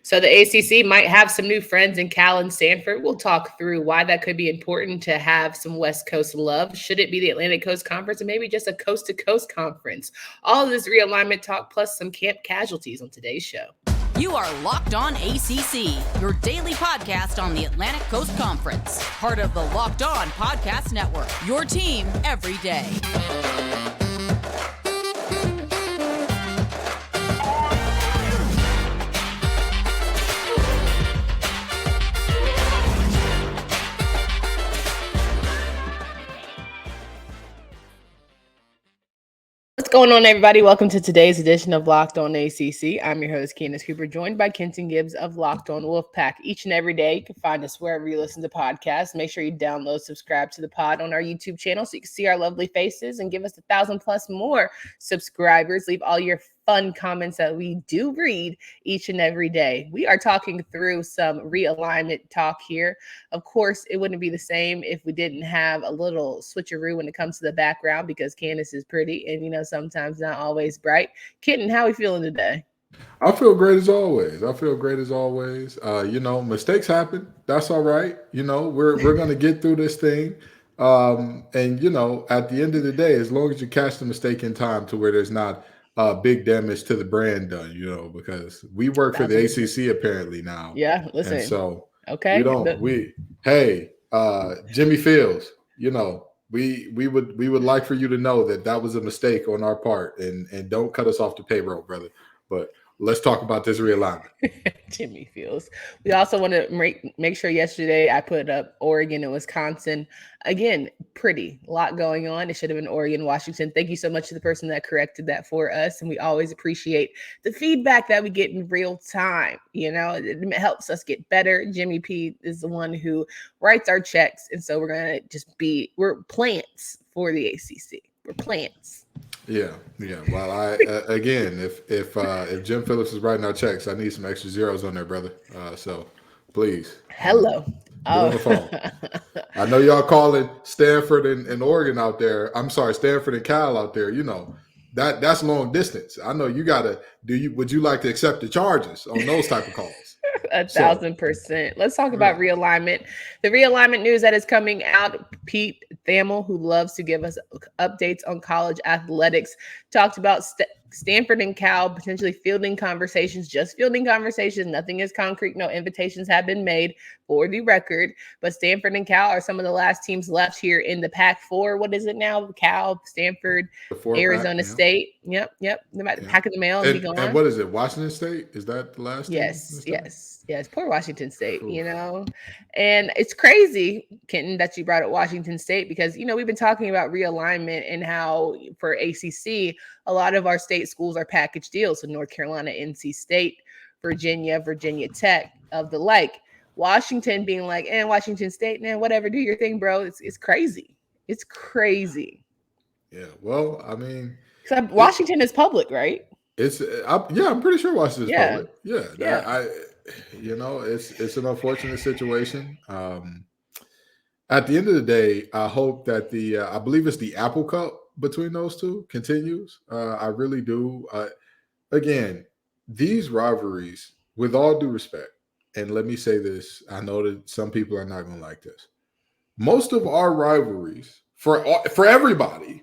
So the ACC might have some new friends in Cal and Stanford. We'll talk through why that could be important to have some West Coast love. Should it be the Atlantic Coast Conference or maybe just a coast-to-coast conference? All of this realignment talk plus some camp casualties on today's show. You are Locked On ACC, your daily podcast on the Atlantic Coast Conference. Part of the Locked On Podcast Network, your team every day. What's going on, everybody? Welcome to today's edition of Locked On ACC. I'm your host, Candace Cooper, joined by Kenton Gibbs of Locked On Wolfpack. Each and every day, you can find us wherever you listen to podcasts. Make sure you download, subscribe to the pod on our YouTube channel so you can see our lovely faces and give us 1,000 plus more subscribers. Leave all your fun comments that we do read each and every day. We are talking through some realignment talk here. Of course, it wouldn't be the same if we didn't have a little switcheroo when it comes to the background because Candace is pretty and, sometimes not always bright. Kitten, how are we feeling today? I feel great as always. Mistakes happen. That's all right. We're going to get through this thing. At the end of the day, as long as you catch the mistake in time to where there's not big damage to the brand done, because we work for the ACC apparently now. Yeah, listen. And so okay. Jimmy Fields, we would like for you to know that was a mistake on our part and don't cut us off the payroll, brother. But let's talk about this realignment. Jimmy Fields. We also want to make sure yesterday I put up Oregon and Wisconsin. Again, pretty. A lot going on. It should have been Oregon, Washington. Thank you so much to the person that corrected that for us. And we always appreciate the feedback that we get in real time. It helps us get better. Jimmy P is the one who writes our checks. And so we're going to we're plants for the ACC. We're plants. Yeah. Well, if Jim Phillips is writing our checks, I need some extra zeros on there, brother. So please. Hello. On the phone. I know y'all calling Stanford and Oregon out there. I'm sorry, Stanford and Cal out there. That's long distance. I know you gotta. Would you like to accept the charges on those type of calls? 1,000%. Let's talk about realignment. The realignment news that is coming out. Pete Thamel, who loves to give us updates on college athletics, talked about Stanford and Cal potentially fielding conversations, just fielding conversations. Nothing is concrete. No invitations have been made for the record. But Stanford and Cal are some of the last teams left here in the Pac-4. What is it now? Cal, Stanford, Arizona State. Yep. They might pack in the mail and be gone. And what is it? Washington State? Is that the last team? Yes. Poor Washington State, And it's crazy, Kenton, that you brought up Washington State because, we've been talking about realignment and how for ACC, a lot of our state schools are package deals. So North Carolina, NC State, Virginia Tech, of the like. Washington being like, Washington State, man, whatever, do your thing, bro. It's crazy. It's crazy. Yeah, well, I mean. Washington is public, right? I'm pretty sure Washington is public. Yeah. It's an unfortunate situation. At the end of the day, I hope that I believe it's the Apple Cup between those two continues. I really do. Again, these rivalries, with all due respect, and let me say this, I know that some people are not going to like this. Most of our rivalries for everybody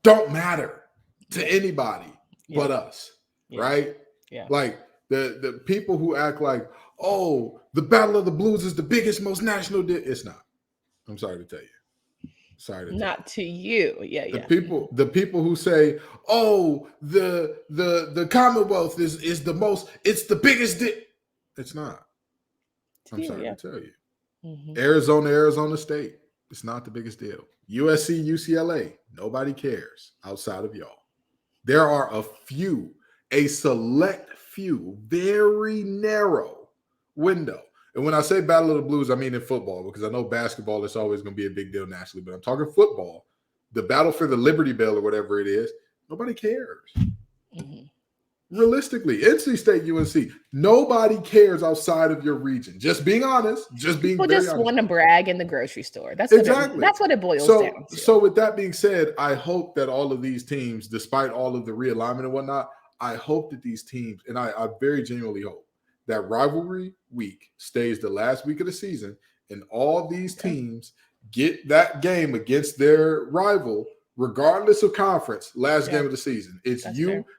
don't matter to anybody but us, right? Yeah. Like the people who act like, oh, the Battle of the Blues is the biggest, most national. It's not. I'm sorry to tell you. Not to you. Yeah. The people who say, oh, the Commonwealth is the most, it's the biggest. It's not. I'm sorry to tell you. Mm-hmm. Arizona State. It's not the biggest deal. USC, UCLA. Nobody cares outside of y'all. There are a select few, very narrow window. And when I say Battle of the Blues, I mean in football, because I know basketball is always going to be a big deal nationally, but I'm talking football. The battle for the Liberty Bell or whatever it is, nobody cares. Mm-hmm. Realistically, NC State, UNC, nobody cares outside of your region. Just being honest, people just want to brag in the grocery store. That's what it boils down to. So with that being said, I hope that all of these teams, despite all of the realignment and whatnot, I hope that these teams, and I very genuinely hope that rivalry week stays the last week of the season, and all these teams get that game against their rival, regardless of conference, last game of the season. It's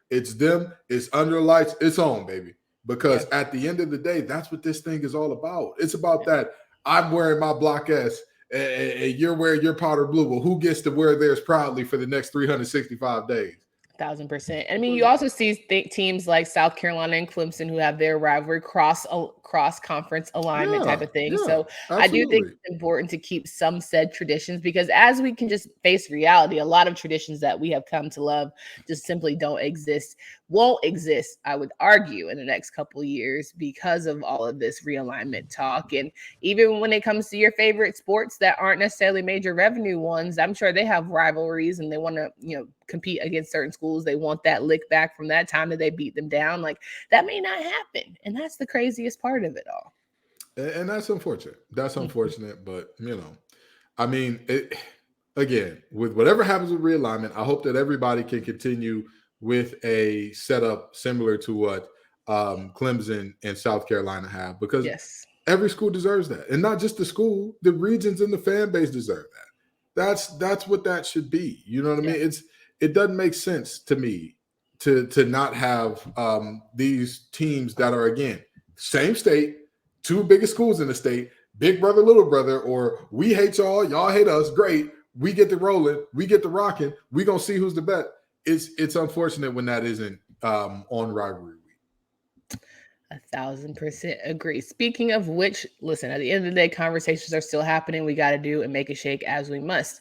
it's them, it's under lights, it's on, baby. Because at the end of the day, that's what this thing is all about. It's about that I'm wearing my Block S and you're wearing your powder blue. Well, who gets to wear theirs proudly for the next 365 days? 1,000%. I mean, you also see teams like South Carolina and Clemson who have their rivalry cross conference alignment type of thing. So absolutely. I do think it's important to keep some said traditions, because as we can just face reality, a lot of traditions that we have come to love just simply won't exist, I would argue, in the next couple of years because of all of this realignment talk. And even when it comes to your favorite sports that aren't necessarily major revenue ones, I'm sure they have rivalries and they want to, compete against certain schools. They want that lick back from that time that they beat them down. Like, that may not happen. And that's the craziest part of it all. And that's unfortunate. That's unfortunate. But, I mean, again, with whatever happens with realignment, I hope that everybody can continue with a setup similar to what Clemson and South Carolina have, because every school deserves that. And not just the school, the regions and the fan base deserve that. That's what that should be. You know what I mean? It doesn't make sense to me to not have these teams that are, again, same state, two biggest schools in the state, big brother, little brother, or we hate y'all hate us. Great. We get to rolling. We get to rocking. We going to see who's the best. It's unfortunate when that isn't on rivalry week. 1,000% agree. Speaking of which, listen, at the end of the day, conversations are still happening. We got to do and make a shake as we must.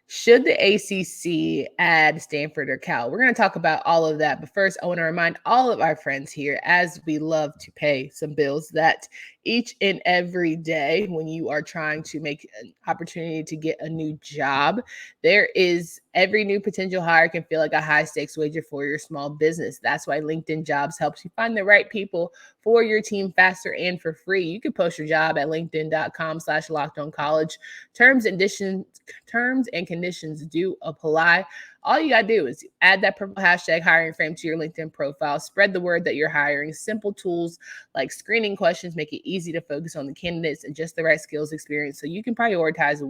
Should the ACC add Stanford or Cal? We're going to talk about all of that. But first, I want to remind all of our friends here, as we love to pay some bills, that each and every day when you are trying to make an opportunity to get a new job, every new potential hire can feel like a high stakes wager for your small business. That's why LinkedIn Jobs helps you find the right people for your team faster and for free. You can post your job at linkedin.com/lockedoncollege. Terms and conditions do apply. All you got to do is add that purple hashtag hiring frame to your LinkedIn profile. Spread the word that you're hiring. Simple tools like screening questions make it easy to focus on the candidates and just the right skills experience so you can prioritize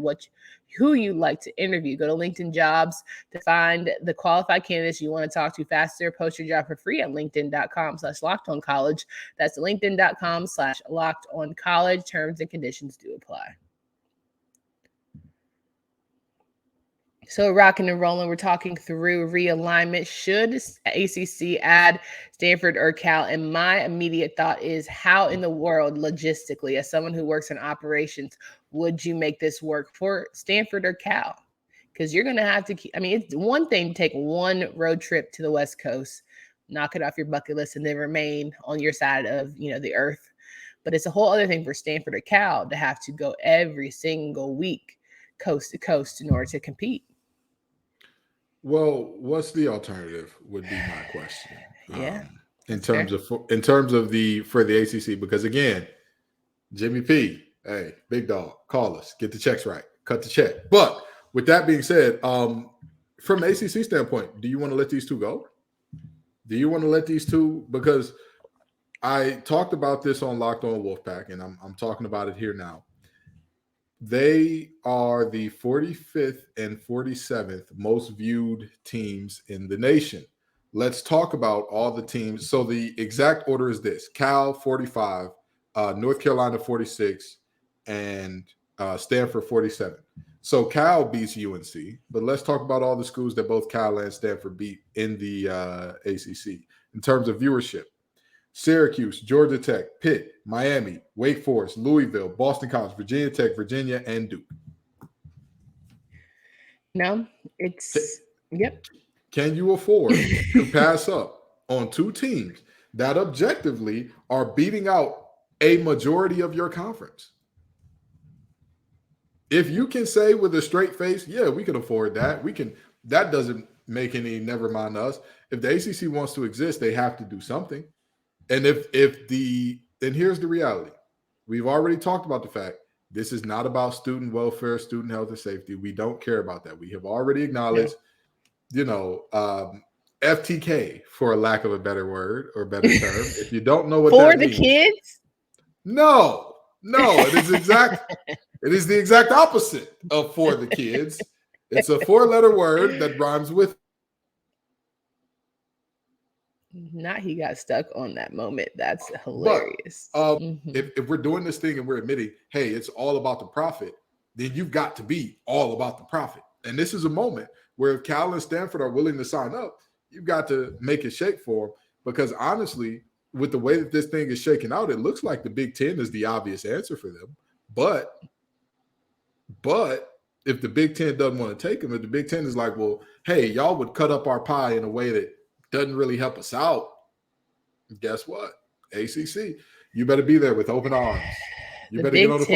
who you like to interview. Go to LinkedIn Jobs to find the qualified candidates you want to talk to faster. Post your job for free at linkedin.com/lockedoncollege. That's linkedin.com/lockedoncollege. Terms and conditions do apply. So rocking and rolling, we're talking through realignment. Should ACC add Stanford or Cal? And my immediate thought is, how in the world, logistically, as someone who works in operations, would you make this work for Stanford or Cal? Because you're going to have to it's one thing to take one road trip to the West Coast, knock it off your bucket list, and then remain on your side of, the earth. But it's a whole other thing for Stanford or Cal to have to go every single week, coast to coast, in order to compete. Well, what's the alternative would be my question. In terms of for the ACC, because again, Jimmy P, hey, big dog, call us, get the checks right, cut the check. But with that being said, from an ACC standpoint, do you want to let these two go? Do you want to let these two? Because I talked about this on Locked On Wolfpack, and I'm talking about it here now. They are the 45th and 47th most viewed teams in the nation. Let's talk about all the teams. So the exact order is this: Cal 45, North Carolina 46, and Stanford 47. So Cal beats UNC, but let's talk about all the schools that both Cal and Stanford beat in the ACC in terms of viewership. Syracuse, Georgia Tech, Pitt, Miami, Wake Forest, Louisville, Boston College, Virginia Tech, Virginia, and Duke. No, yep. Can you afford to pass up on two teams that objectively are beating out a majority of your conference? If you can say with a straight face, yeah, we can afford that. That doesn't make any, never mind us. If the ACC wants to exist, they have to do something. And then here's the reality. We've already talked about the fact this is not about student welfare, student health and safety. We don't care about that. We have already acknowledged, FTK, for a lack of a better word or better term. If you don't know what for that the means, kids, no, it is the exact opposite of for the kids. It's a 4-letter word that rhymes with. Not he got stuck on that moment. That's hilarious. But if we're doing this thing and we're admitting, hey, it's all about the profit, then you've got to be all about the profit. And this is a moment where if Cal and Stanford are willing to sign up, you've got to make it shake for them. Because honestly, with the way that this thing is shaking out, it looks like the Big Ten is the obvious answer for them. But if the Big Ten doesn't want to take them, if the Big Ten is like, well, hey, y'all would cut up our pie in a way that doesn't really help us out, guess what? ACC, you better be there with open arms. You better get on the phone.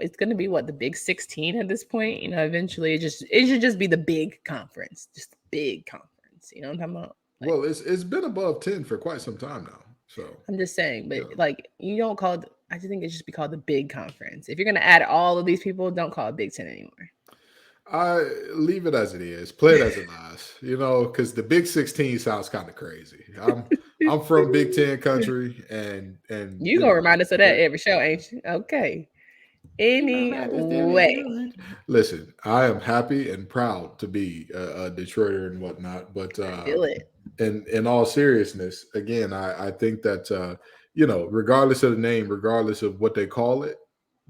It's going to be what, the Big 16 at this point? Eventually it should just be the big conference, just the big conference. You know what I'm talking about? Well, it's been above 10 for quite some time now. So I'm just saying, but you don't call it. I just think it should be called the big conference. If you're going to add all of these people, don't call it Big 10 anymore. I leave it as it is. Play it as it lies. Because the Big 16 sounds kind of crazy. I'm from Big 10 country, and you gonna remind us of that every show, ain't you? Okay. Anyway, listen, I am happy and proud to be a Detroiter and whatnot, but I feel it. In all seriousness, again, I think that regardless of the name, regardless of what they call it,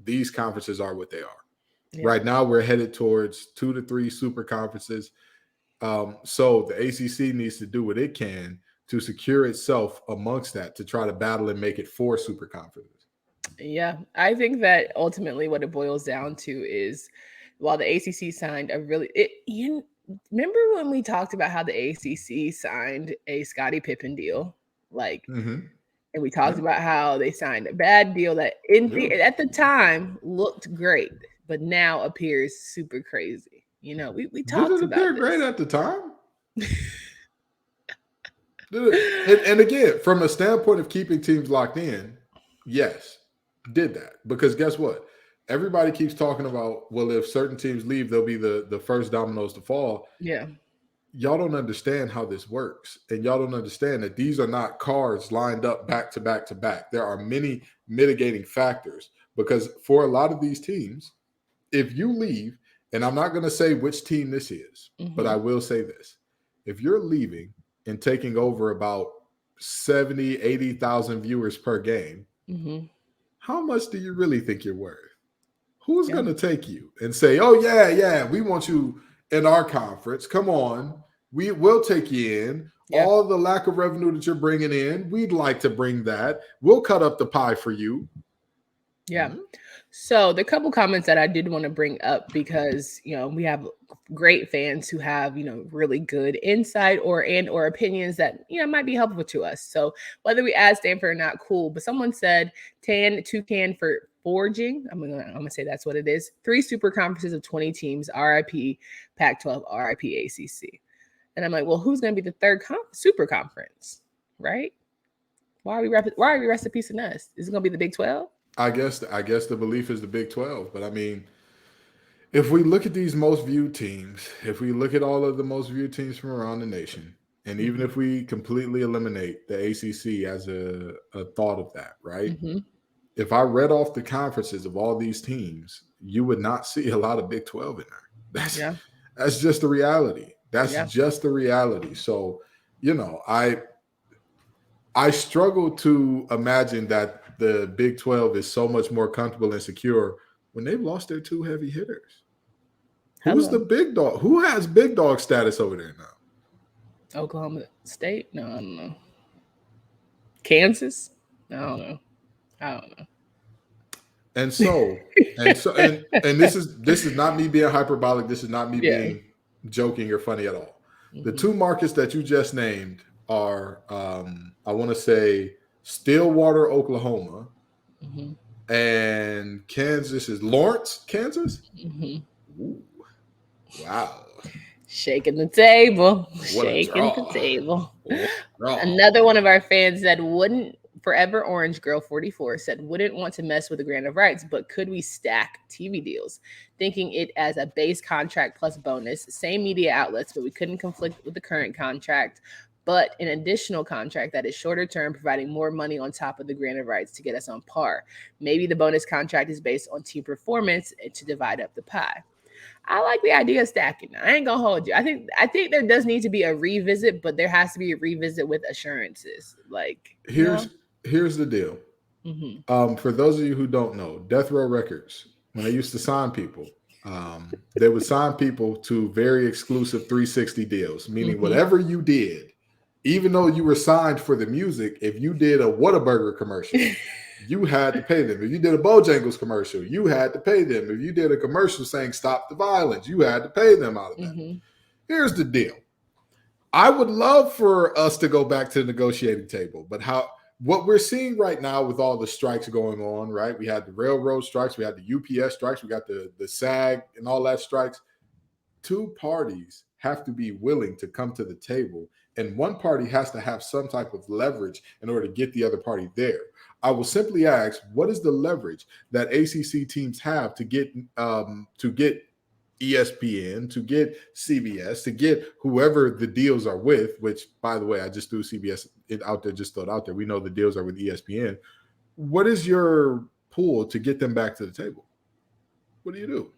these conferences are what they are. Yeah. Right now, we're headed towards 2 to 3 super conferences. So the ACC needs to do what it can to secure itself amongst that, to try to battle and make it 4 super conferences. Yeah, I think that ultimately what it boils down to is, while the ACC signed remember when we talked about how the ACC signed a Scottie Pippen deal, and we talked about how they signed a bad deal that at the time looked great, but now appears super crazy. We talked about this. Did it appear great at the time? and again, from a standpoint of keeping teams locked in, yes, did that. Because guess what? Everybody keeps talking about, well, if certain teams leave, they'll be the first dominoes to fall. Yeah. Y'all don't understand how this works. And y'all don't understand that these are not cards lined up back to back to back. There are many mitigating factors, because for a lot of these teams, if you leave, and I'm not going to say which team this is, but I will say this. If you're leaving and taking over about 70, 80,000 viewers per game, how much do you really think you're worth? Who's going to take you and say, oh, yeah, we want you in our conference. Come on. We will take you in. Yeah. All the lack of revenue that you're bringing in, we'd like to bring that. We'll cut up the pie for you. Yeah. So the couple comments that I did want to bring up, because, we have great fans who have, really good insight or opinions that, might be helpful to us. So whether we add Stanford or not, cool. But someone said toucan for forging. I'm gonna say that's what it is. 3 super conferences of 20 teams, RIP Pac-12, RIP ACC. And I'm like, well, who's going to be the third super conference, right? Why are we recipes us? Is it going to be the Big 12? I guess the belief is the Big 12. But I mean, if we look at these most viewed teams, if we look at all of the most viewed teams from around the nation, and even if we completely eliminate the ACC as a thought of that, right? If I read off the conferences of all these teams, you would not see a lot of Big 12 in there. That's just the reality. That's just the reality. So, I struggle to imagine that the Big 12 is so much more comfortable and secure when they've lost their 2 heavy hitters. Who's the big dog? Who has big dog status over there now? Oklahoma State? No, I don't know. Kansas? I don't know. And so this is not me being hyperbolic. This is not me being joking or funny at all. The 2 markets that you just named are, I want to say, Stillwater, Oklahoma, and Kansas is Lawrence, Kansas. Ooh, wow. Shaking the table. Shaking the table. Another one of our fans that wouldn't Forever Orange Girl 44 said, wouldn't want to mess with a grant of rights, but could we stack TV deals? Thinking it as a base contract plus bonus, same media outlets, but we couldn't conflict with the current contract, but an additional contract that is shorter term, providing more money on top of the grant of rights to get us on par. Maybe the bonus contract is based on team performance to divide up the pie. I like the idea of stacking. I ain't gonna hold you. I think there does need to be a revisit, but there has to be a revisit with assurances. Like here's the deal. Mm-hmm. For those of you who don't know, Death Row Records, when they used to sign people, they would sign people to very exclusive 360 deals, meaning whatever you did, even though you were signed for the music, if you did a Whataburger commercial, you had to pay them. If you did a Bojangles commercial, you had to pay them. If you did a commercial saying stop the violence, you had to pay them out of that. Mm-hmm. Here's the deal. I would love for us to go back to the negotiating table, but what we're seeing right now with all the strikes going on, right? We had the railroad strikes, we had the UPS strikes, we got the SAG and all that strikes. Two parties have to be willing to come to the table, and one party has to have some type of leverage in order to get the other party there. I will simply ask, what is the leverage that ACC teams have to get ESPN, to get CBS, to get whoever the deals are with, which, by the way, I just threw CBS out there, just throw it out there. We know the deals are with ESPN. What is your pool to get them back to the table? What do you do?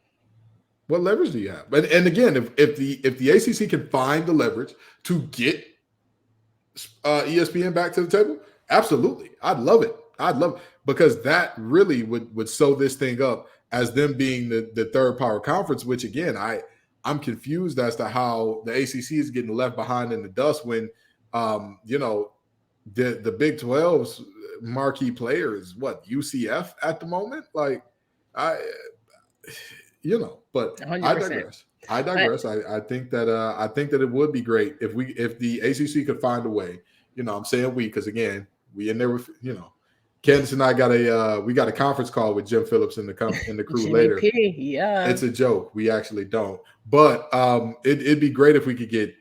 What leverage do you have? And again, if the ACC can find the leverage to get ESPN back to the table, absolutely. I'd love it. Because that really would sew this thing up as them being the third power conference, which again, I'm confused as to how the ACC is getting left behind in the dust when, the Big 12's marquee player is what, UCF at the moment? Like, but 100%. I digress. I think that it would be great if the ACC could find a way. I'm saying we, because again, we in there with, Candace and I got a conference call with Jim Phillips in the crew later. Yeah, it's a joke. We actually don't, but it'd be great if we could get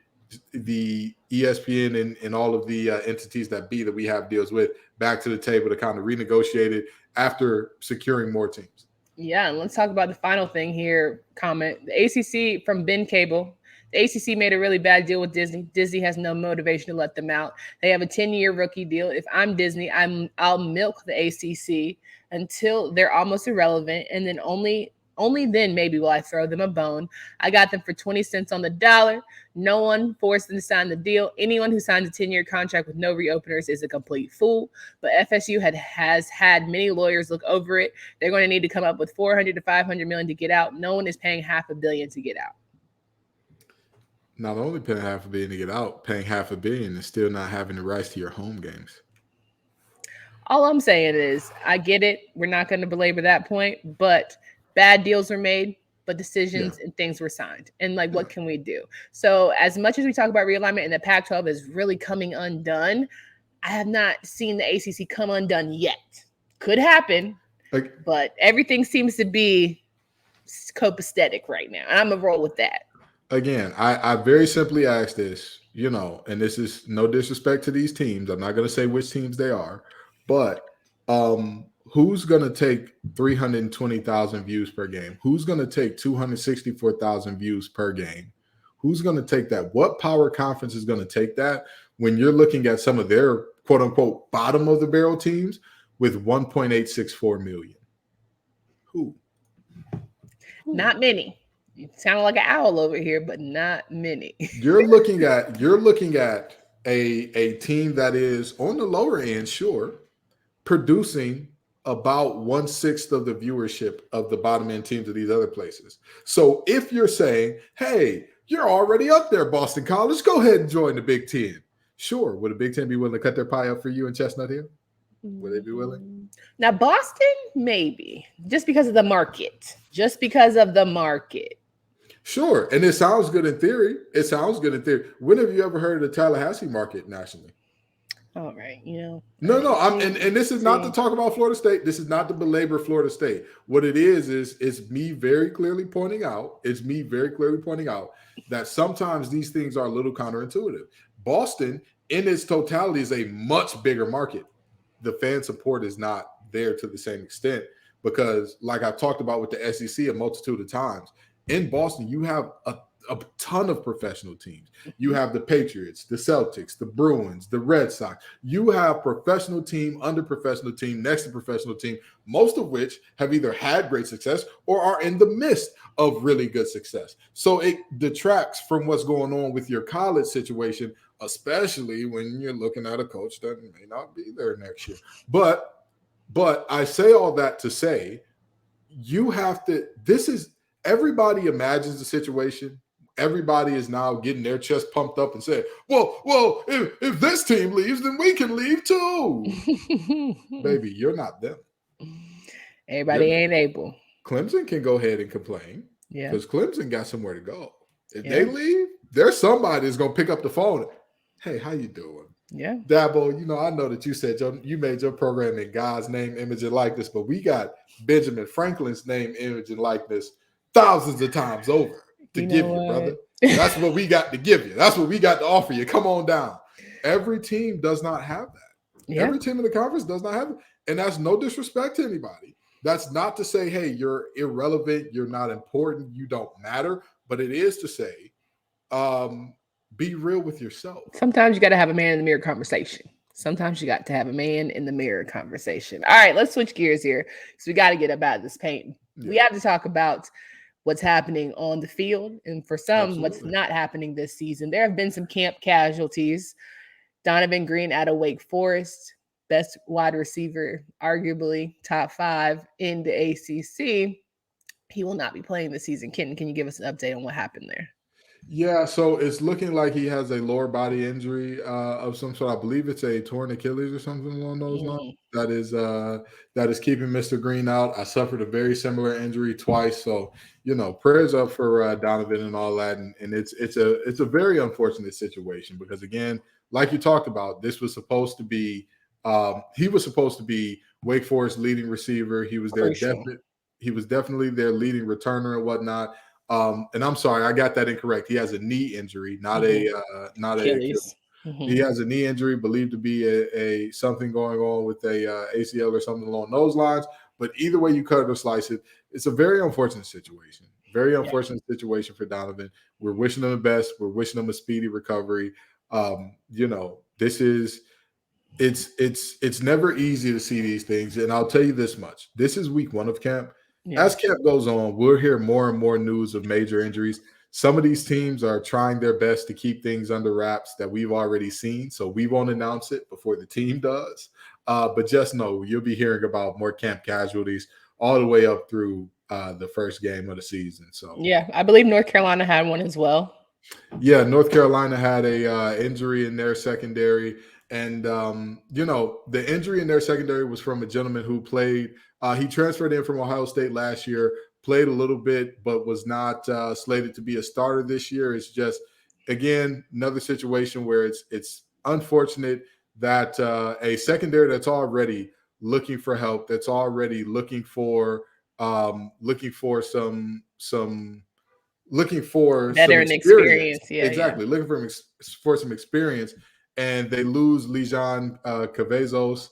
the ESPN and all of the entities that we have deals with back to the table to kind of renegotiate it after securing more teams. Yeah, and let's talk about the final thing here. Comment: the ACC from Ben Cable. The ACC made a really bad deal with Disney. Disney has no motivation to let them out. They have a 10-year rookie deal. If I'm Disney, I'll milk the ACC until they're almost irrelevant, and then only then maybe will I throw them a bone. I got them for 20 cents on the dollar. No one forced them to sign the deal. Anyone who signs a 10-year contract with no reopeners is a complete fool. But FSU has had many lawyers look over it. They're going to need to come up with $400 to $500 million to get out. No one is paying $500 million to get out. Not only paying $500 million to get out, paying $500 million and still not having the rights to your home games. All I'm saying is, I get it. We're not going to belabor that point, but bad deals were made, but decisions and things were signed. And what can we do? So as much as we talk about realignment and the Pac-12 is really coming undone, I have not seen the ACC come undone yet. Could happen, but everything seems to be copacetic right now. And I'm going to roll with that. Again, I very simply ask this, and this is no disrespect to these teams. I'm not going to say which teams they are, but who's going to take 320,000 views per game? Who's going to take 264,000 views per game? Who's going to take that? What power conference is going to take that when you're looking at some of their quote unquote bottom of the barrel teams with 1.864 million? Who? Not many. You sound like an owl over here, but not many. You're looking at a team that is on the lower end, sure, producing about 1/6 of the viewership of the bottom end teams of these other places. So if you're saying, hey, you're already up there, Boston College, go ahead and join the Big Ten. Sure. Would the Big Ten be willing to cut their pie up for you in Chestnut Hill? Would they be willing? Now, Boston, maybe, just because of the market. Sure. And it sounds good in theory. When have you ever heard of the Tallahassee market nationally? All right. No. And this is not to talk about Florida State. This is not to belabor Florida State. What it is it's me very clearly pointing out that sometimes these things are a little counterintuitive. Boston, in its totality, is a much bigger market the fan support is not there to the same extent because, like I've talked about with the SEC a multitude of times, in Boston, you have a ton of professional teams. You have the Patriots, the Celtics, the Bruins, the Red Sox. You have professional team, under professional team, next to professional team, most of which have either had great success or are in the midst of really good success. So it detracts from what's going on with your college situation, especially when you're looking at a coach that may not be there next year. But I say all that to say, you have to, everybody imagines the situation. Everybody is now getting their chest pumped up and saying, well, if this team leaves, then we can leave too. Baby, you're not them. Everybody ain't able. Clemson can go ahead and complain because Clemson got somewhere to go. If they leave, there's somebody that's going to pick up the phone. Hey, how you doing? Yeah. Dabo, I know that you said you made your program in God's name, image, and likeness, but we got Benjamin Franklin's name, image, and likeness thousands of times over. To give you, brother. That's what we got to give you. That's what we got to offer you. Come on down. Every team does not have that. Yeah. Every team in the conference does not have it. And that's no disrespect to anybody. That's not to say, hey, you're irrelevant, you're not important, you don't matter. But it is to say, be real with yourself. Sometimes you got to have a man in the mirror conversation. Sometimes you got to have a man in the mirror conversation. All right, let's switch gears here. So we got to get up out of this paint. Yeah. We have to talk about what's happening on the field, and for some, what's not happening this season. There have been some camp casualties. Donovan Green out of Wake Forest, best wide receiver, arguably top 5 in the ACC. He will not be playing this season. Kenton, can you give us an update on what happened there? Yeah, so it's looking like he has a lower body injury of some sort. I believe it's a torn Achilles or something along those lines. That is keeping Mr. Green out. I suffered a very similar injury twice, so prayers up for Donovan and all that. And it's a very unfortunate situation because, again, like you talked about, this was supposed to be he was supposed to be Wake Forest leading receiver. He was definitely their leading returner and whatnot. And I'm sorry, I got that incorrect. He has a knee injury, not not Achilles. He has a knee injury, believed to be a something going on with a ACL or something along those lines. But either way you cut it or slice it, it's a very unfortunate situation. Very unfortunate situation for Donovan. We're wishing him the best. We're wishing him a speedy recovery. This is it's never easy to see these things. And I'll tell you this much: this is week 1 of camp. Yeah. As camp goes on, we'll hear more and more news of major injuries. Some of these teams are trying their best to keep things under wraps that we've already seen, so we won't announce it before the team does. But just know you'll be hearing about more camp casualties all the way up through the first game of the season. So yeah, I believe North Carolina had one as well. Yeah, North Carolina had a injury in their secondary. And, the injury in their secondary was from a gentleman who played. He transferred in from Ohio State last year, played a little bit, but was not slated to be a starter this year. It's just, again, another situation where it's unfortunate that a secondary that's already looking for help, that's already looking for some veteran experience. Yeah, exactly. Yeah. Looking for some experience. And they lose Lejon Cavazos.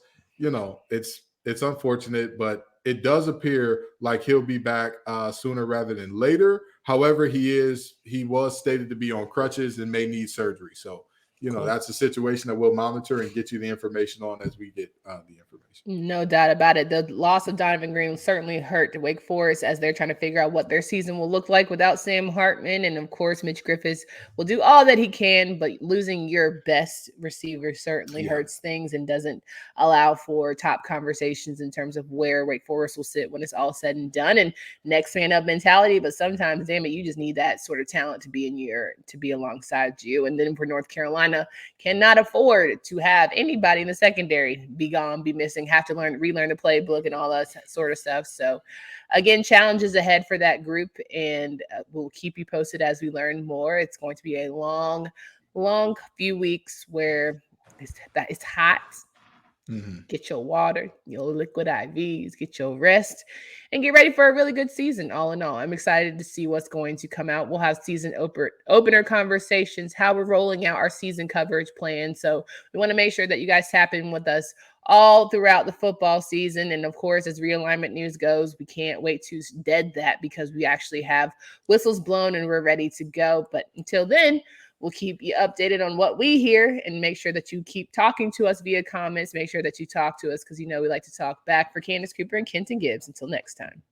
It's unfortunate, but it does appear like he'll be back sooner rather than later. However, he was stated to be on crutches and may need surgery. So, cool. That's a situation that we'll monitor and get you the information on as we get the information. No doubt about it. The loss of Donovan Green certainly hurt Wake Forest as they're trying to figure out what their season will look like without Sam Hartman. And, of course, Mitch Griffiths will do all that he can, but losing your best receiver certainly hurts things and doesn't allow for top conversations in terms of where Wake Forest will sit when it's all said and done. And next man up mentality, but sometimes, damn it, you just need that sort of talent to be alongside you. And then for North Carolina, cannot afford to have anybody in the secondary be gone, be missing, have to relearn the playbook and all that sort of stuff. So again, challenges ahead for that group, and we'll keep you posted as we learn more. It's going to be a long few weeks where it's hot. Mm-hmm. Get your water, your liquid IVs, get your rest, and get ready for a really good season. All in all, I'm excited to see what's going to come out. We'll have season opener conversations, how we're rolling out our season coverage plan. So we want to make sure that you guys tap in with us all throughout the football season. And of course, as realignment news goes, we can't wait to dead that because we actually have whistles blown and we're ready to go. But until then, we'll keep you updated on what we hear and make sure that you keep talking to us via comments. Make sure that you talk to us because we like to talk back. For Candace Cooper and Kenton Gibbs, until next time.